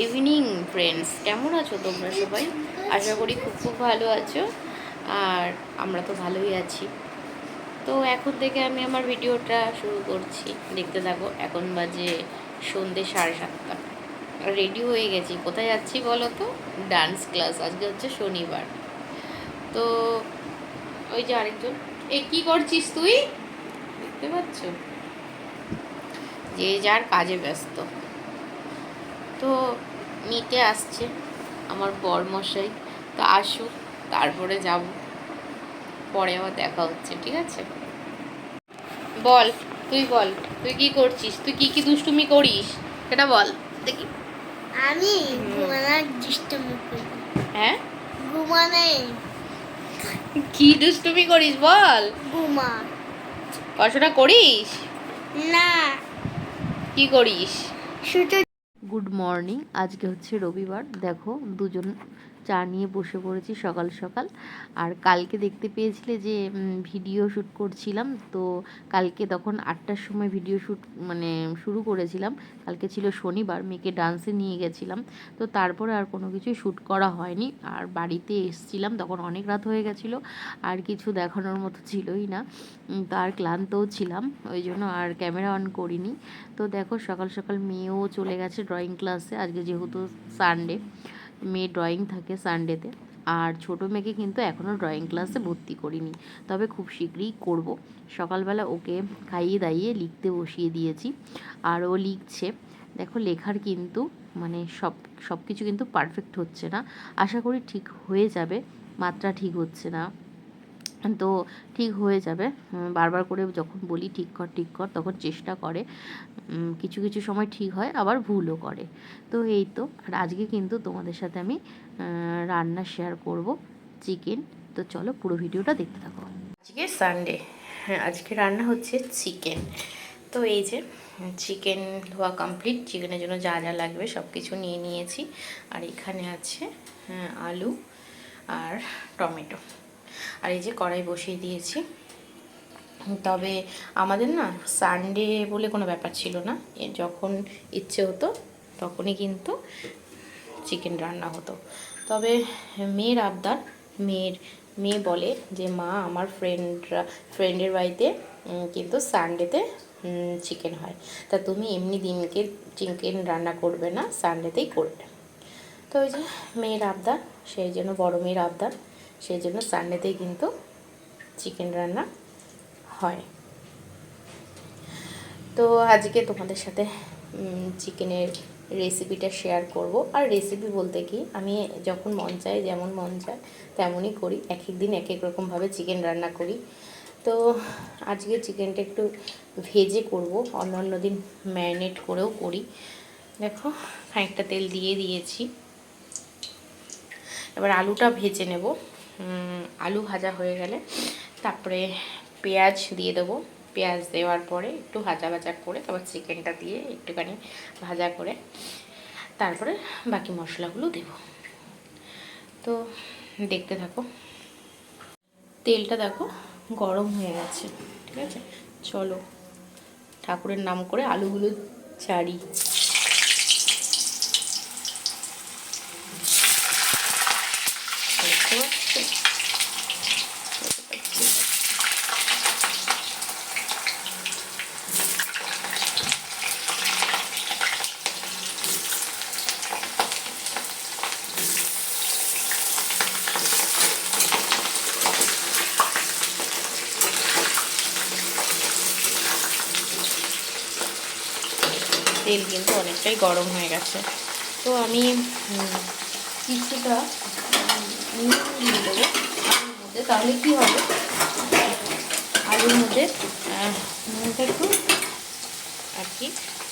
Evening friends, কেমন আছো তোমরা সবাই? আশা করি খুব খুব ভালো আছো। আর আমরা তো ভালোই আছি। তো এখন থেকে আমি আমার ভিডিওটা শুরু করছি, দেখতে থাকো। এখন বাজে সন্ধ্যে 7:30। রেডি হয়ে গেছি। কোথায় যাচ্ছি বলো তো? Dance class. আজকে হচ্ছে শনিবার। তো ওই যে আরেকজন, কী করছিস তুই? দেখতে পাচ্ছ, যে যার কাজে ব্যস্ত। তো নিতে আসছে আমার বরমশাই, তো আসুক, তারপরে যাব, পরে আবার দেখা হচ্ছে, ঠিক আছে? বল, তুই বল, তুই কি করছিস? তুই কি কি দুষ্টুমি করিস সেটা বল দেখি। আমি ঘুমানোর দুষ্টুমি করি। হ্যাঁ, ঘুমানে কি দুষ্টুমি করিস বল। ঘুমা পড়াশোনা করিস? না, কি করিস? শুধু গুড মর্নিং। আজকে হচ্ছে রবিবার। দেখো, দুজন চা নিয়ে বসে পড়েছি সকাল সকাল। আর কালকে দেখতে পেয়েছিলে যে ভিডিও শ্যুট করছিলাম, তো কালকে তখন 8টার সময় ভিডিও শ্যুট শুরু করেছিলাম। কালকে ছিল শনিবার, মেয়েকে ডান্সে নিয়ে গেছিলাম। তো তারপরে আর কোনো কিছুই শ্যুট করা হয়নি। আর বাড়িতে এসছিলাম তখন অনেক রাত হয়ে গেছিলো, আর কিছু দেখানোর মতো ছিলই না। তো আর ক্লান্তও ছিলাম, ওই জন্য আর ক্যামেরা অন করিনি। তো দেখো, সকাল সকাল মেয়েও চলে গেছে ড্রয়িং ক্লাসে। আজকে যেহেতু সানডে, মেয়ে ড্রয়িং থাকে সানডেতে। আর ছোটো মেয়েকে কিন্তু এখনও ড্রয়িং ক্লাসে ভর্তি করিনি, তবে খুব শীঘ্রই করব। সকালবেলা ওকে খাইয়ে দাইয়ে লিখতে বসিয়ে দিয়েছি, আর ও লিখছে। দেখো, লেখার কিন্তু সব কিছু কিন্তু পারফেক্ট হচ্ছে না। আশা করি ঠিক হয়ে যাবে, মাত্রা ঠিক হচ্ছে না, তো ঠিক হয়ে যাবে। বারবার করে যখন বলি ঠিক কর তখন চেষ্টা করে। কিছু কিছু সময় ঠিক হয়, আবার ভুলও করে। তো এই তো। আর আজকে কিন্তু তোমাদের সাথে আমি রান্না শেয়ার করব, চিকেন। তো চলো পুরো ভিডিওটা দেখতে থাকো। আজকে সানডে, হ্যাঁ, আজকে রান্না হচ্ছে চিকেন। তো এই যে চিকেন ধোয়া কমপ্লিট। চিকেনের জন্য যা যা লাগবে সব কিছু নিয়ে নিয়েছি। আর এখানে আছে আলু আর টমেটো। আর এই যে কড়াই বসিয়ে দিয়েছি। তবে আমাদের না সানডে বলে কোনো ব্যাপার ছিল না, যখন ইচ্ছে হতো তখনই কিন্তু চিকেন রান্না হতো। তবে মেয়ের আবদার, মেয়ে বলে যে মা, আমার ফ্রেন্ডের বাড়িতে কিন্তু সানডেতে চিকেন হয়, তা তুমি এমনি দিনকে চিকেন রান্না করবে না, সানডেতেই করবে। তো ওই যে মেয়ের আবদার, সেই জন্য, বড় মেয়ের আবদার, সেই জন্য সানডেতেই কিন্তু চিকেন রান্না হয়। তো আজকে তোমাদের সাথে চিকেনের রেসিপিটা শেয়ার করব। আর রেসিপি বলতে কি, আমি যখন মন চায়, যেমন মন চায় তেমনই করি। এক এক দিন এক এক রকমভাবে চিকেন রান্না করি। তো আজকে চিকেনটা একটু ভেজে করব, অন্য দিন ম্যারিনেট করেও করি। দেখো, খানিকটা তেল দিয়ে দিয়েছি। এবার আলুটা ভেজে নেব। আলু ভাজা হয়ে গেলে তারপরে পেঁয়াজ দিয়ে দেবো। পেঁয়াজ দেওয়ার পরে একটু ভাজা করে তারপর চিকেনটা দিয়ে একটুখানি ভাজা করে তারপরে বাকি মশলাগুলো দেব। তো দেখতে থাকো। তেলটা দেখো গরম হয়ে গেছে, ঠিক আছে? চলো ঠাকুরের নাম করে আলুগুলো ছাড়ি। তেল কিন্তু অনেকটাই গরম হয়ে গেছে। তো আমি কিছুটা নুন দিয়ে দেবো আলুর মধ্যে, তাহলে কী হবে, আলুর মধ্যে নুনটা একটু আর কি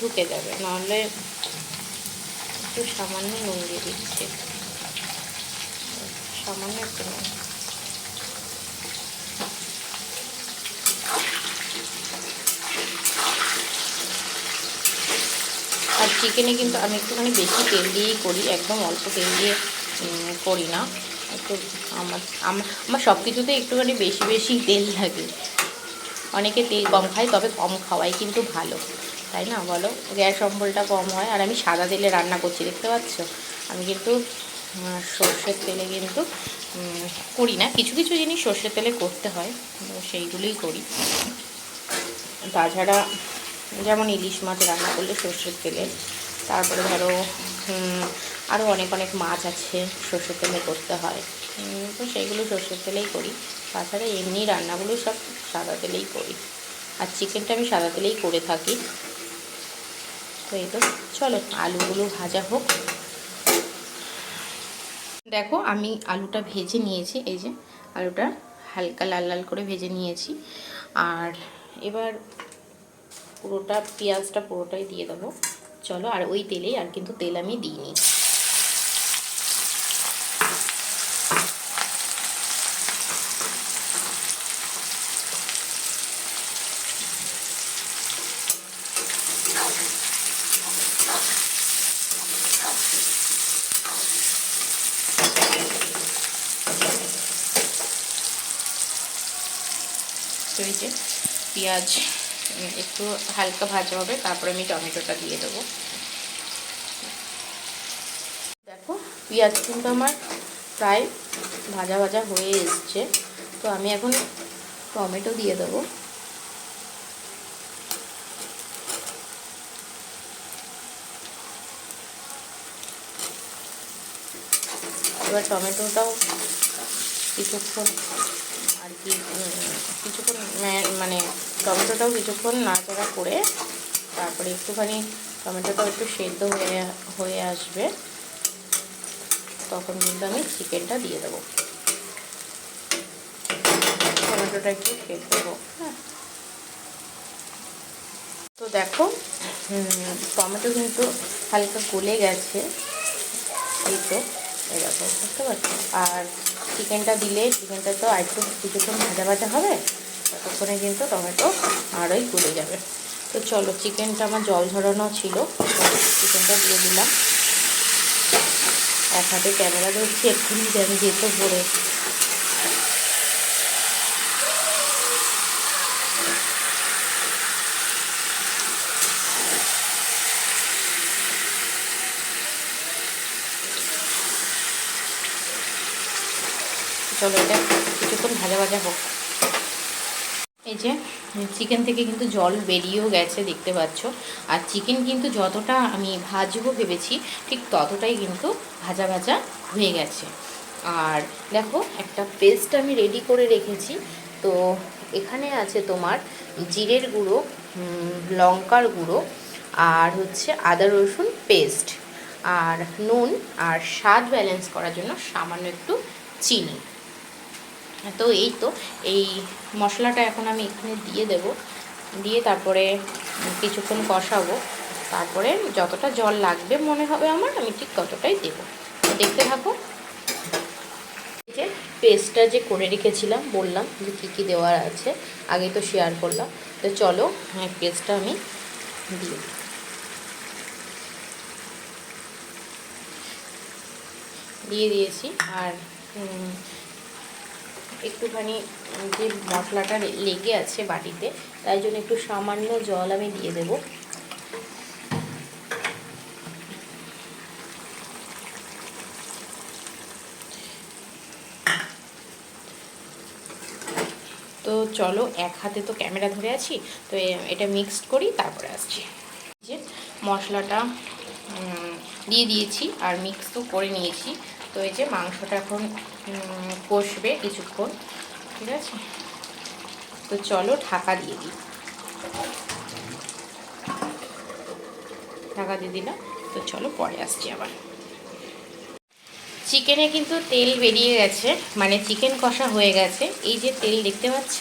ঢুকে যাবে। নাহলে একটু সামান্য নুন দিয়ে দিচ্ছি, সামান্য একটু নুন। আর চিকেনে কিন্তু আমি একটুখানি বেশি তেল দিয়েই করি, একদম অল্প তেল দিয়ে করি না। একটু আমার সব কিছুতে একটুখানি বেশি তেল লাগে। অনেকে তেল কম খায়, তবে কম খাওয়াই কিন্তু ভালো। তাই না বলো, গ্যাস অম্বলটা কম হয়। আর আমি সাদা তেলে রান্না করছি, দেখতে পাচ্ছ। আমি কিন্তু সর্ষের তেলে কিন্তু করি না, কিছু কিছু জিনিস সর্ষের তেলে করতে হয়, সেইগুলোই করি। তাছাড়া যেমন ইলিশ মাছ রান্না করলে সর্ষের তেলে, তারপরে ধরো আরও অনেক অনেক মাছ আছে সর্ষের তেলে করতে হয়, তো সেইগুলো সর্ষের তেলেই করি। তাছাড়া এমনি রান্নাগুলো সব সাদা তেলেই করি, আর চিকেনটা আমি সাদা তেলেই করে থাকি। তো এই তো, চলো আলুগুলো ভাজা হোক। দেখো আমি আলুটা ভেজে নিয়েছি, এই যে আলুটা হালকা লাল লাল করে ভেজে নিয়েছি। আর এবার পুরোটা পেঁয়াজটা পুরোটাই দিয়ে দেবো। চলো, আর ওই তেলেই, আর কিন্তু তেল আমি দিইনি। তো এই যে পেঁয়াজ একটু হালকা ভাজা হবে, তারপরে আমি টমেটোটা দিয়ে দেবো। দেখো পেঁয়াজ কিন্তু আমার প্রায় ভাজা ভাজা হয়ে এসছে, তো আমি এখন টমেটো দিয়ে দেবো। এবার টমেটোটাও কিছুক্ষণ আর কি কিছুক্ষণ মানে টমেটোটাও কিছুক্ষণ নাড়াচাড়া করে, তারপরে একটুখানি টমেটোটাও একটু সেদ্ধ হয়ে আসবে, তখন কিন্তু আমি চিকেনটা দিয়ে দেবো। টমেটোটা একটু সেদ্ধ দেবো, হ্যাঁ। তো দেখো টমেটো কিন্তু হালকা গলে গেছে, এই তো এরকম বুঝতে পারছো। আর চিকেনটা দিলে চিকেনটা তো আর একটু কিছুক্ষণ ভাজা ভাজা হবে, ততক্ষণে কিন্তু টমেটো আরোই গলে যাবে। তো চলো, চিকেনটা আমার জল ঝরানো ছিল, চিকেনটা দিয়ে দিলাম। এক হাতে ক্যামেরা ধরছি, এক্ষুনি আমি যেত ভরে। চলো এটা কিছুক্ষণ ভাজা ভাজা হোক। এই যে চিকেন থেকে কিন্তু জল বেরিয়েও গেছে, দেখতে পাচ্ছ। আর চিকেন কিন্তু যতটা আমি ভাজবো ভেবেছি, ঠিক ততটাই কিন্তু ভাজা ভাজা হয়ে গেছে। আর দেখো একটা পেস্ট আমি রেডি করে রেখেছি। তো এখানে আছে তোমার জিরের গুঁড়ো, লঙ্কার গুঁড়ো, আর হচ্ছে আদা রসুন পেস্ট, আর নুন, আর স্বাদ ব্যালেন্স করার জন্য সামান্য একটু চিনি। তো এই তো এই মশলাটা এখন আমি এখানে দিয়ে দেব, দিয়ে তারপরে কিছুক্ষণ কষাবো। তারপরে যতটা জল লাগবে মনে হবে আমার, আমি ঠিক ততটাই দেবো। দেখতে থাকো। এই যে পেস্টটা যে করে রেখেছিলাম, বললাম যে কী কী দেওয়ার আছে, আগে তো শেয়ার করলাম। তো চলো পেস্টটা আমি দিয়ে দিয়েছি। আর একটুখানি যে মশলাটা লেগে আছে বাটিতে, তাই জন্য একটু সামান্য জল আমি দিয়ে দেব। তো চলো, এক হাতে তো ক্যামেরা ধরে আছি, তো এটা মিক্সড করি, তারপরে আসছি। যে মশলাটা দিয়ে দিয়েছি আর মিক্স তো করে নিয়েছি। তো এই যে মাংসটা এখন কষবে কিছুক্ষণ, ঠিক আছে। তো চলো ঢাকা দিয়ে দিই, ঢাকা দিয়ে দিলাম। তো চলো পরে আসছি আবার। চিকেনে কিন্তু তেল বেরিয়ে গেছে, মানে চিকেন কষা হয়ে গেছে। এই যে তেল দেখতে পাচ্ছ,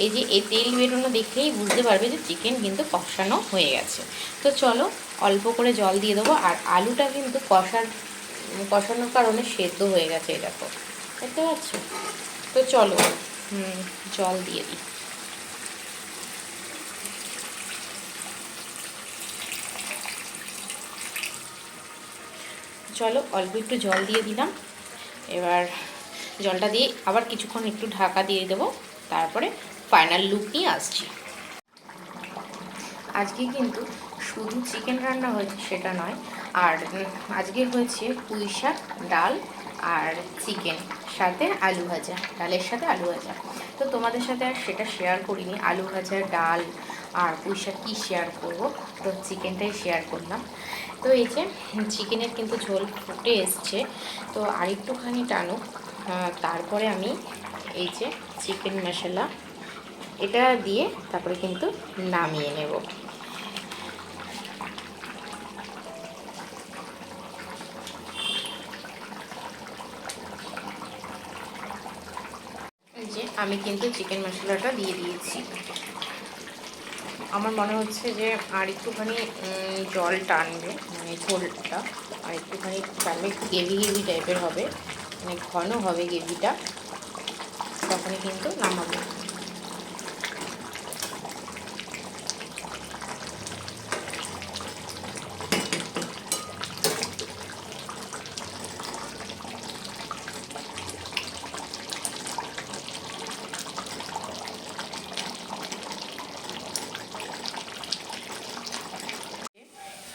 এই যে এই তেল বেরোনো দেখলেই বুঝতে পারবে যে চিকেন কিন্তু কষানো হয়ে গেছে। তো চলো অল্প করে জল দিয়ে দেবো। আর আলুটা কিন্তু কষানোর কারণে সেদ্ধ হয়ে গেছে, এই দেখো, দেখতে পাচ্ছ। তো চলো জল দিয়ে দিই। চলো অল্প একটু জল দিয়ে দিলাম। এবার জলটা দিয়ে আবার কিছুক্ষণ একটু ঢাকা দিয়ে দেবো, তারপরে ফাইনাল লুক নিয়ে আসছি। আজকে কিন্তু শুধু চিকেন রান্না হয়েছে সেটা নয়, আর আজকে হয়েছে পুঁই শাক, ডাল আর চিকেন, সাথে আলু ভাজা, ডালের সাথে আলু ভাজা। তো তোমাদের সাথে আর সেটা শেয়ার করিনি, আলু ভাজা, ডাল আর পুঁই শাক কী শেয়ার করবো, তো চিকেনটাই শেয়ার করলাম। তো এই যে চিকেনের কিন্তু ঝোল ফুটে এসছে, তো আরেকটুখানি টানুক, তারপরে আমি এই যে চিকেন মশলা এটা দিয়ে তারপরে কিন্তু নামিয়ে নেব। এই যে আমি কিন্তু চিকেন মশলাটা দিয়ে দিয়েছি। আমার মনে হচ্ছে যে আর একটুখানি জল টানবে, মানে ঝোলটা আর একটুখানি টানবে, গ্রেভি গ্রেভি টাইপের হবে, মানে ঘন হবে গ্রেভিটা, তখনই কিন্তু নামাবো।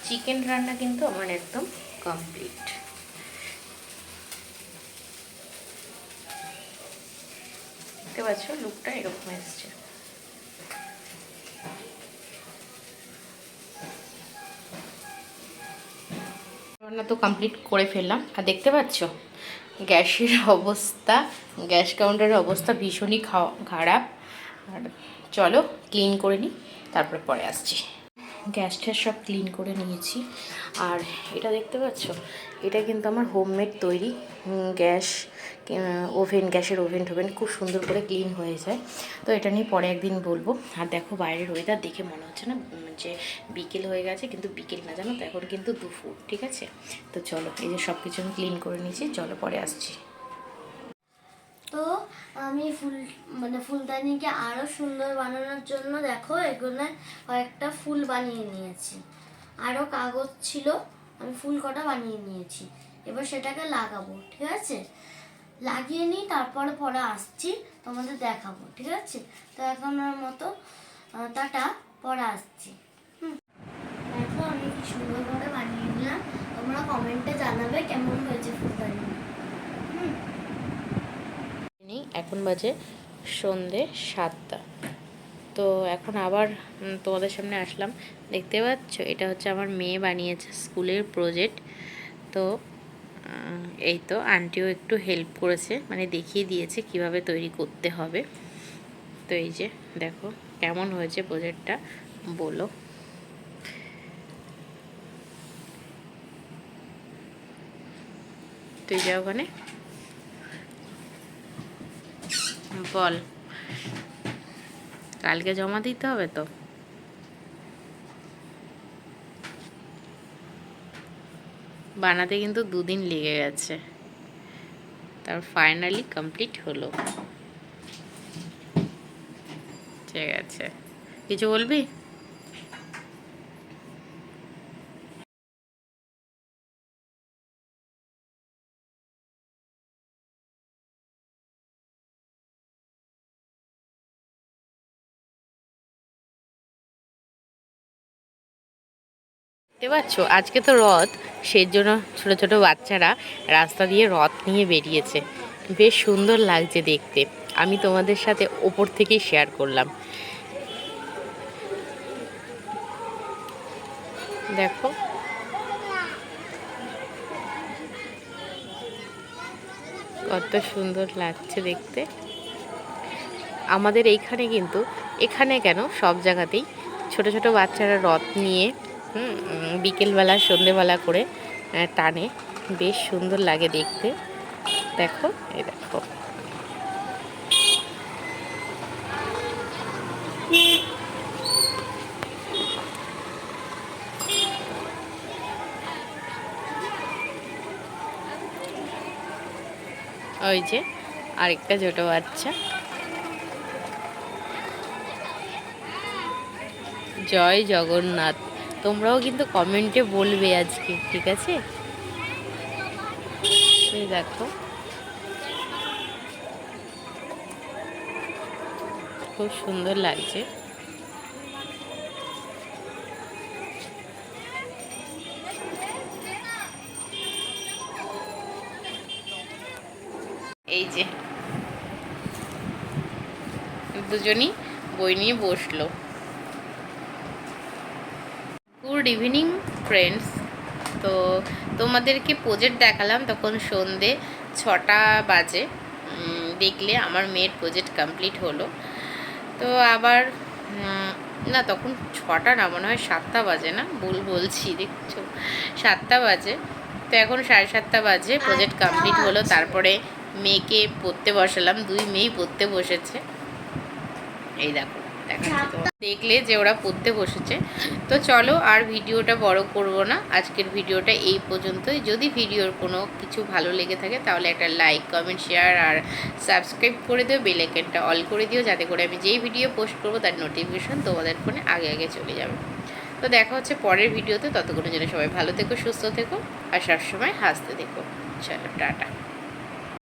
চিকেন রান্না কিন্তু আমার একদম কমপ্লিট। দেখতে পাচ্ছ লুকটা এরকম এসছে। রান্না তো কমপ্লিট করে ফেললাম, আর দেখতে পাচ্ছ গ্যাসের অবস্থা, গ্যাস কাউন্টারের অবস্থা ভীষণই খারাপ। আর চলো ক্লিন করে নিই, তারপরে পরে আসছি। গ্যাসটা সব ক্লিন করে নিয়েছি। আর এটা দেখতে পাচ্ছ, এটা কিন্তু আমার হোমমেড তৈরি গ্যাস গ্যাসের ওভেন টোভেন খুব সুন্দর করে ক্লিন হয়ে যায়। তো এটা নিয়ে পরে একদিন বলবো। আর দেখো বাইরের ওয়েদার দেখে মনে হচ্ছে না যে বিকেল হয়ে গেছে, কিন্তু বিকেল না, জানো তো এখন কিন্তু দুপুর, ঠিক আছে? তো চলো, এই যে সব কিছু আমি ক্লিন করে নিয়েছি, চলো পরে আসছি। তো আমি ফুলদানিকে আরো সুন্দর বানানোর জন্য দেখো এগুলো কয়েকটা ফুল বানিয়ে নিয়েছি। আরো কাগজ ছিল, আমি ফুল কটা বানিয়ে নিয়েছি। এবার সেটাকে লাগাবো, ঠিক আছে? লাগিয়ে নিই, তারপরে পরে আসছি, তোমাদের দেখাবো, ঠিক আছে? তো এখনের মতো টাটা, পরে আসছি। দেখো আমি কি সুন্দর করে বানিয়ে নিলাম, তোমরা কমেন্টে জানাবে কেমন হয়েছে ফুলদানি। এখন বাজে সন্ধে 7টা। তো এখন আবার তোমাদের সামনে আসলাম। দেখতে পাচ্ছ এটা হচ্ছে আমার মেয়ে বানিয়েছে স্কুলের প্রজেক্ট। তো এই তো আন্টিও একটু হেল্প করেছে, মানে দেখিয়ে দিয়েছে কিভাবে তৈরি করতে হবে। তো এই যে দেখো কেমন হয়েছে প্রজেক্টটা, বলো। তুই যা ওখানে বল, কালকে জমা দিতে হবে তো। বানাতে কিন্তু 2 দিন লেগে গেছে, তার ফাইনালি কমপ্লিট হলো। ঠিক আছে, কিছু বলবি? দেখতে পাচ্ছ আজকে তো রথ, সেই জন্য ছোট ছোট বাচ্চারা রাস্তা দিয়ে রথ নিয়ে বেরিয়েছে, বেশ সুন্দর লাগছে দেখতে। আমি তোমাদের সাথে ওপর থেকেই শেয়ার করলাম। দেখো কত সুন্দর লাগছে দেখতে। আমাদের এইখানে কিন্তু, এখানে কেন সব জায়গাতেই ছোট ছোট বাচ্চারা রথ নিয়ে বিকেলবেলা সন্ধেবেলা করে টানে, বেশ সুন্দর লাগে দেখতে। দেখো এই দেখো, ওই যে আরেকটা ছোট বাচ্চা। জয় জগন্নাথ। তোমরাও কিন্তু কমেন্টে বলবে আজকে, ঠিক আছে? এই দেখো খুব সুন্দর লাগছে। এই যে দুজনই বই নিয়ে বসলো। Good evening friends. তো তোমাদেরকে প্রজেক্ট দেখালাম তখন সন্ধে 6টা বাজে। দেখলে আমার মেয়ের প্রজেক্ট কমপ্লিট হলো। তো আবার না, তখন 6টা না, মনে হয় 7টা বাজে, না ভুল বলছি, দেখছো 7টা বাজে। তো এখন 7:30 বাজে, প্রজেক্ট কমপ্লিট হলো। তারপরে মেয়েকে পড়তে বসালাম, 2 মেয়েই পড়তে বসেছে। এই দেখো, দেখলে যে ওরা পড়তে বসেছে। তো চলো আর ভিডিওটা বড় করব না, আজকের ভিডিওটা এই পর্যন্তই। যদি ভিডিওর কোনো কিছু ভালো লেগে থাকে তাহলে একটা লাইক, কমেন্ট, শেয়ার আর সাবস্ক্রাইব করে দিও, বেল আইকনটা অল করে দিও, যাতে করে আমি যেই ভিডিও পোস্ট করবো তার নোটিফিকেশন তোমাদের ফোনে আগে আগে চলে যাবে। তো দেখা হচ্ছে পরের ভিডিওতে, ততক্ষণের জন্য সবাই ভালো থেকো, সুস্থ থেকো আর সবসময় হাসতে থেকো। চলো টাটা।